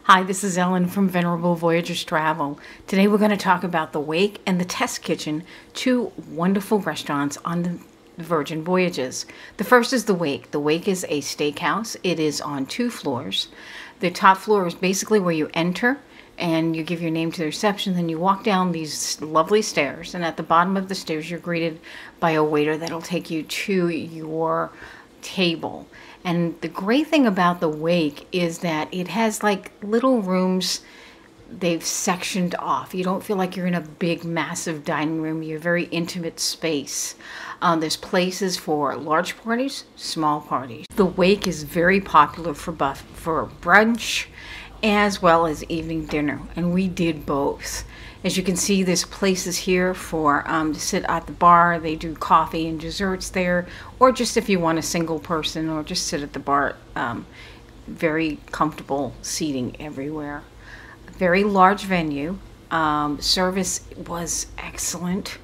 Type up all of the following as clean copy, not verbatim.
Hi, this is Ellen from Venerable Voyages Travel. Today we're going to talk about the Wake and the Test Kitchen, two wonderful restaurants on the Virgin Voyages. The first is the Wake. The Wake is a steakhouse. It is on 2 floors. The top floor is basically where you enter and you give your name to the reception, then you walk down these lovely stairs, and at the bottom of the stairs you're greeted by a waiter that'll take you to your table. And the great thing about the Wake is that it has like little rooms they've sectioned off. You don't feel like you're in a big massive dining room. You're a very intimate space. There's places for large parties, small parties. The Wake is very popular for brunch as well as evening dinner, and we did both. As you can see, there's places here for to sit at the bar. They do coffee and desserts there, or just if you want a single person or just sit at the bar. Very comfortable seating everywhere. Very large venue. Service was excellent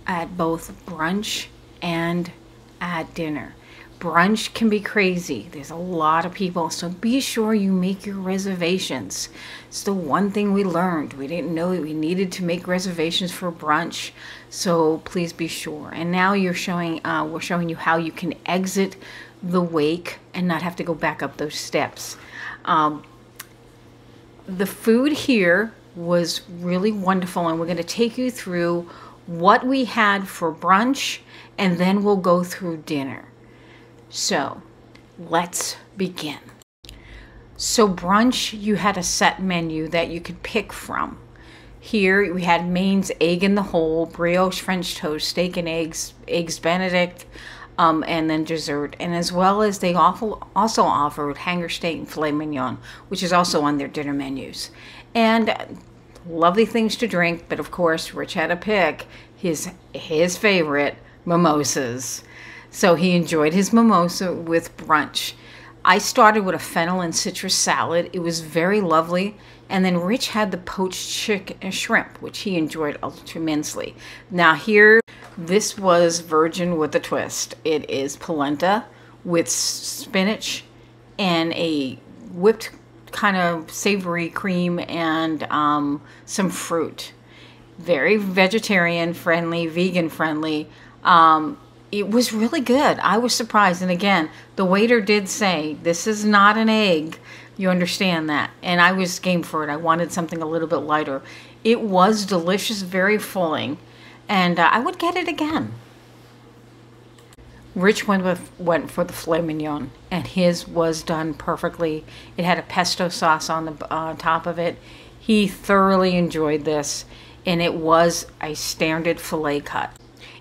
at both brunch and at dinner. Brunch can be crazy. There's a lot of people, so be sure you make your reservations. It's the one thing we learned. We didn't know that we needed to make reservations for brunch, so please be sure. And now we're showing you how you can exit the Wake and not have to go back up those steps. The food here was really wonderful, and we're going to take you through what we had for brunch, and then we'll go through dinner. So let's begin. So brunch, you had a set menu that you could pick from. Here we had mains, egg in the hole, brioche French toast, steak and eggs Benedict, and then dessert. And as well as they also offered hanger steak and filet mignon, which is also on their dinner menus. And lovely things to drink, but of course Rich had to pick his favorite, mimosas. So he enjoyed his mimosa with brunch. I started with a fennel and citrus salad. It was very lovely. And then Rich had the poached shrimp, which he enjoyed tremendously. Now here, this was Virgin with a twist. It is polenta with spinach and a whipped kind of savory cream and some fruit. Very vegetarian friendly, vegan friendly. It was really good. I was surprised. And again, the waiter did say, this is not an egg. You understand that. And I was game for it. I wanted something a little bit lighter. It was delicious, very filling. And I would get it again. Rich went for the filet mignon, and his was done perfectly. It had a pesto sauce on the top of it. He thoroughly enjoyed this, and it was a standard filet cut.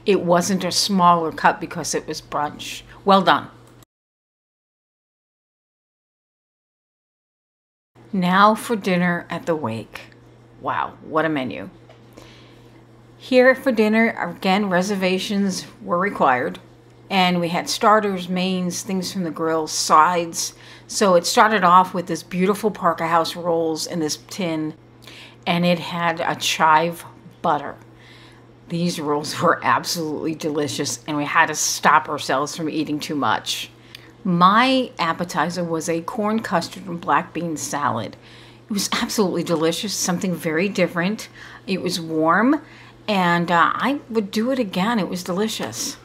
It wasn't a smaller cut because it was brunch. Well done. Now for dinner at the Wake. Wow, what a menu. Here for dinner, again, reservations were required. And we had starters, mains, things from the grill, sides. So it started off with this beautiful Parker House rolls in this tin. And it had a chive butter. These rolls were absolutely delicious, and we had to stop ourselves from eating too much. My appetizer was a corn custard and black bean salad. It was absolutely delicious, something very different. It was warm, and I would do it again. It was delicious.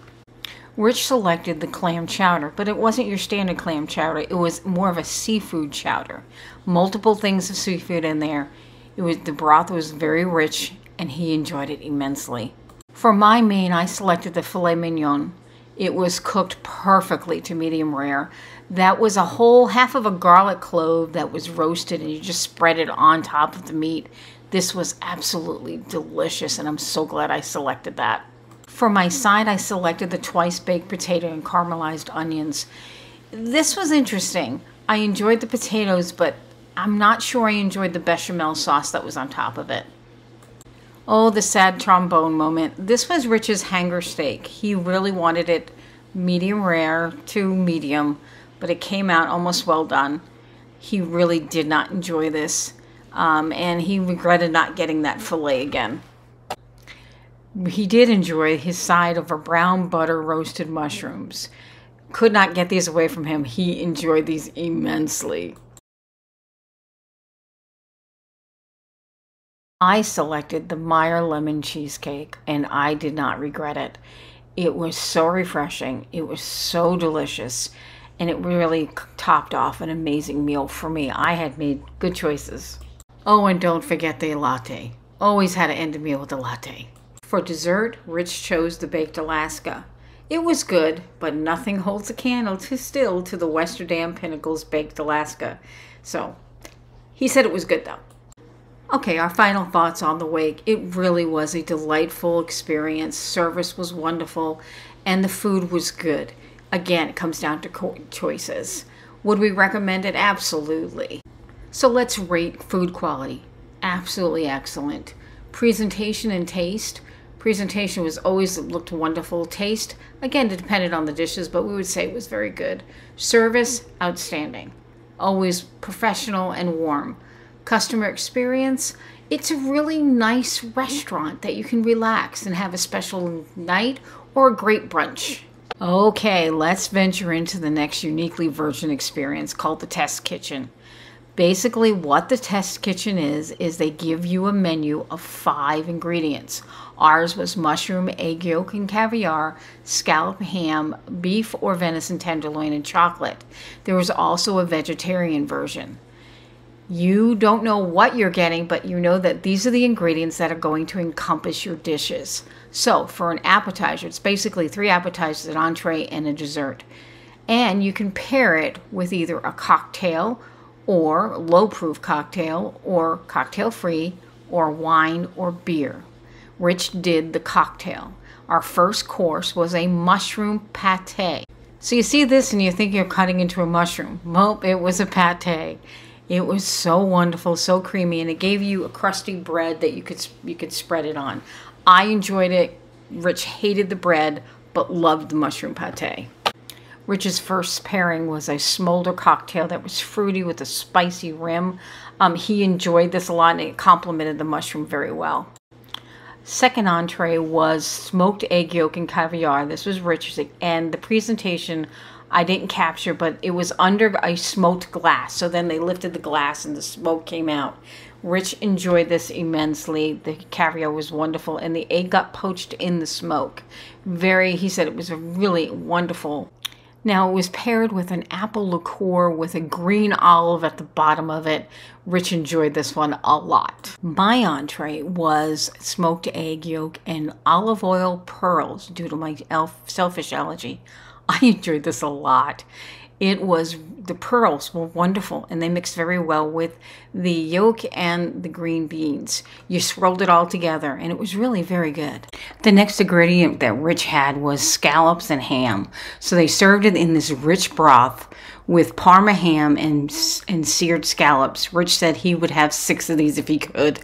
Rich selected the clam chowder, but it wasn't your standard clam chowder. It was more of a seafood chowder. Multiple things of seafood in there. The broth was very rich, and he enjoyed it immensely. For my main, I selected the filet mignon. It was cooked perfectly to medium rare. That was a whole half of a garlic clove that was roasted, and you just spread it on top of the meat. This was absolutely delicious, and I'm so glad I selected that. For my side, I selected the twice baked potato and caramelized onions. This was interesting. I enjoyed the potatoes, but I'm not sure I enjoyed the bechamel sauce that was on top of it. Oh, the sad trombone moment. This was Rich's hanger steak. He really wanted it medium rare to medium, but it came out almost well done. He really did not enjoy this, and he regretted not getting that filet again. He did enjoy his side of a brown butter roasted mushrooms. Could not get these away from him. He enjoyed these immensely. I selected the Meyer lemon cheesecake, and I did not regret it. It was so refreshing. It was so delicious, and it really topped off an amazing meal for me. I had made good choices. Oh, and don't forget the latte. Always had to end a meal with a latte. For dessert, Rich chose the baked Alaska. It was good, but nothing holds a candle to the Westerdam Pinnacles baked Alaska. So, he said it was good though. Okay, our final thoughts on the wake. It really was a delightful experience. Service was wonderful, and the food was good. Again, it comes down to choices. Would we recommend it? Absolutely. So let's rate food quality. Absolutely excellent. Presentation and taste. Presentation was always looked wonderful. Taste, again, it depended on the dishes, but we would say it was very good. Service, outstanding. Always professional and warm. Customer experience, it's a really nice restaurant that you can relax and have a special night or a great brunch. Okay, let's venture into the next uniquely Virgin experience called the Test Kitchen. Basically, what the Test Kitchen is they give you a menu of 5 ingredients. Ours was mushroom, egg yolk, and caviar, scallop ham, beef or venison tenderloin, and chocolate. There was also a vegetarian version. You don't know what you're getting, but you know that these are the ingredients that are going to encompass your dishes. So for an appetizer, it's basically 3 appetizers, an entree, and a dessert. And you can pair it with either a cocktail or low-proof cocktail or cocktail-free or wine or beer. Rich did the cocktail. Our first course was a mushroom pate. So you see this and you think you're cutting into a mushroom. Nope, it was a pate. It was so wonderful, so creamy, and it gave you a crusty bread that you could spread it on. I enjoyed it. Rich hated the bread, but loved the mushroom pate. Rich's first pairing was a smolder cocktail that was fruity with a spicy rim. He enjoyed this a lot, and it complemented the mushroom very well. Second entree was smoked egg yolk and caviar. This was Rich's, and the presentation I didn't capture, but it was under a smoked glass. So then they lifted the glass and the smoke came out. Rich enjoyed this immensely. The caviar was wonderful, and the egg got poached in the smoke. He said it was a really wonderful. Now, it was paired with an apple liqueur with a green olive at the bottom of it. Rich enjoyed this one a lot. My entree was smoked egg yolk and olive oil pearls due to my shellfish allergy. I enjoyed this a lot. The pearls were wonderful, and they mixed very well with the yolk and the green beans. You swirled it all together, and it was really very good. The next ingredient that Rich had was scallops and ham. So they served it in this rich broth with Parma ham and seared scallops. Rich said he would have 6 of these if he could.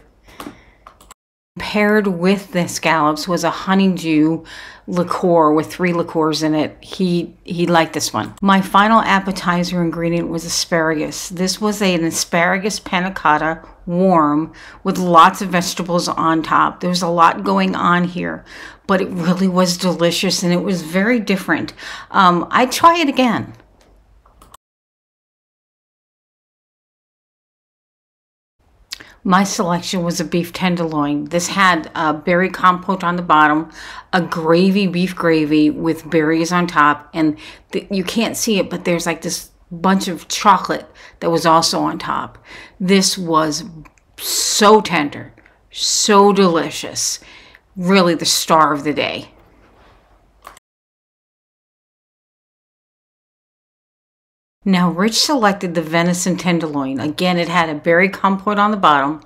Paired with the scallops was a honeydew liqueur with 3 liqueurs in it. He liked this one. My final appetizer ingredient was asparagus. This was an asparagus panna cotta, warm, with lots of vegetables on top. There was a lot going on here, but it really was delicious, and it was very different. I'd try it again. My selection was a beef tenderloin. This had a berry compote on the bottom, a beef gravy with berries on top, and you can't see it, but there's like this bunch of chocolate that was also on top. This was so tender, so delicious. Really the star of the day. Now, Rich selected the venison tenderloin. Again, it had a berry compote on the bottom,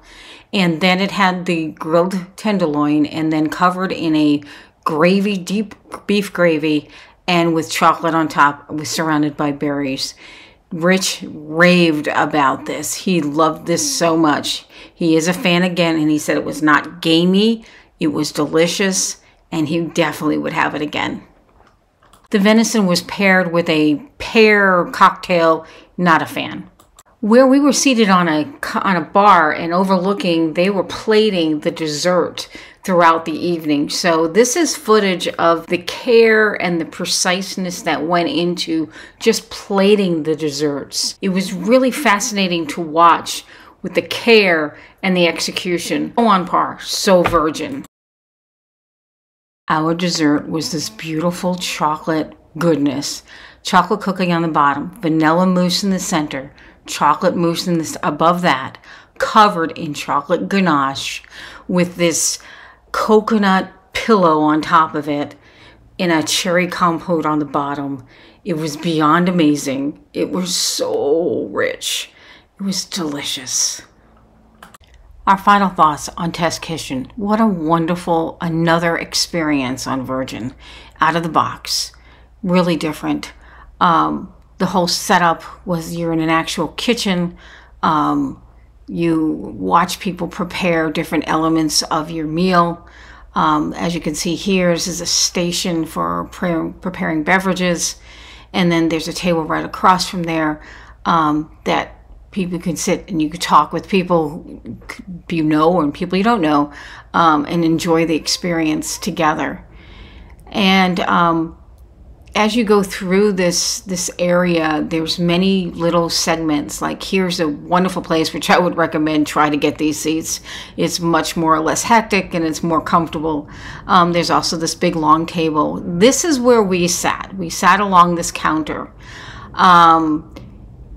and then it had the grilled tenderloin, and then covered in a gravy, deep beef gravy, and with chocolate on top. It was surrounded by berries. Rich raved about this. He loved this so much. He is a fan again, and he said it was not gamey, it was delicious, and he definitely would have it again. The venison was paired with a pear cocktail. Not a fan. Where we were seated on a bar and overlooking, they were plating the dessert throughout the evening. So this is footage of the care and the preciseness that went into just plating the desserts. It was really fascinating to watch with the care and the execution. So on par, so Virgin. Our dessert was this beautiful chocolate goodness. Chocolate cookie on the bottom, vanilla mousse in the center, chocolate mousse above that, covered in chocolate ganache with this coconut pillow on top of it and a cherry compote on the bottom. It was beyond amazing. It was so rich. It was delicious. Our final thoughts on Test Kitchen. What a wonderful, another experience on Virgin. Out of the box. Really different. The whole setup was you're in an actual kitchen. You watch people prepare different elements of your meal. As you can see here, this is a station for preparing beverages. And then there's a table right across from there that people can sit and you could talk with people you know and people you don't know and enjoy the experience together. And as you go through this area, there's many little segments. Like here's a wonderful place which I would recommend. Try to get these seats. It's much more or less hectic and it's more comfortable. There's also this big long table. This is where we sat. We sat along this counter.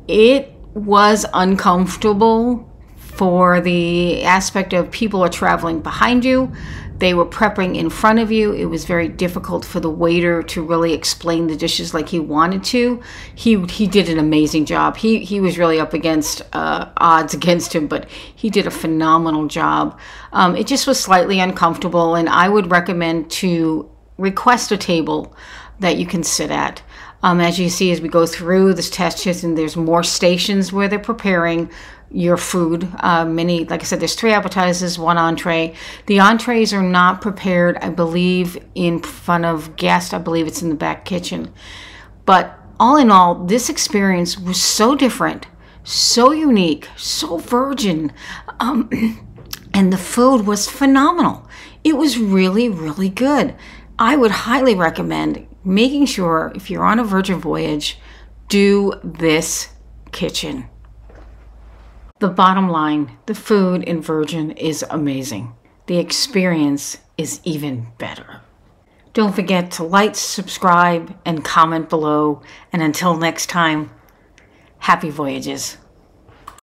It was uncomfortable for the aspect of people are traveling behind you. They were prepping in front of you. It was very difficult for the waiter to really explain the dishes like he wanted to. He did an amazing job. He was really up against odds against him, but he did a phenomenal job. It just was slightly uncomfortable, and I would recommend to request a table that you can sit at. As you see, as we go through this test kitchen, there's more stations where they're preparing your food. Like I said, there's 3 appetizers, 1 entree. The entrees are not prepared, I believe, in front of guests. I believe it's in the back kitchen. But all in all, this experience was so different, so unique, so Virgin. And the food was phenomenal. It was really, really good. I would highly recommend making sure if you're on a Virgin voyage, do this kitchen. The bottom line, the food in Virgin is amazing. The experience is even better. Don't forget to like, subscribe, and comment below. And until next time, happy voyages.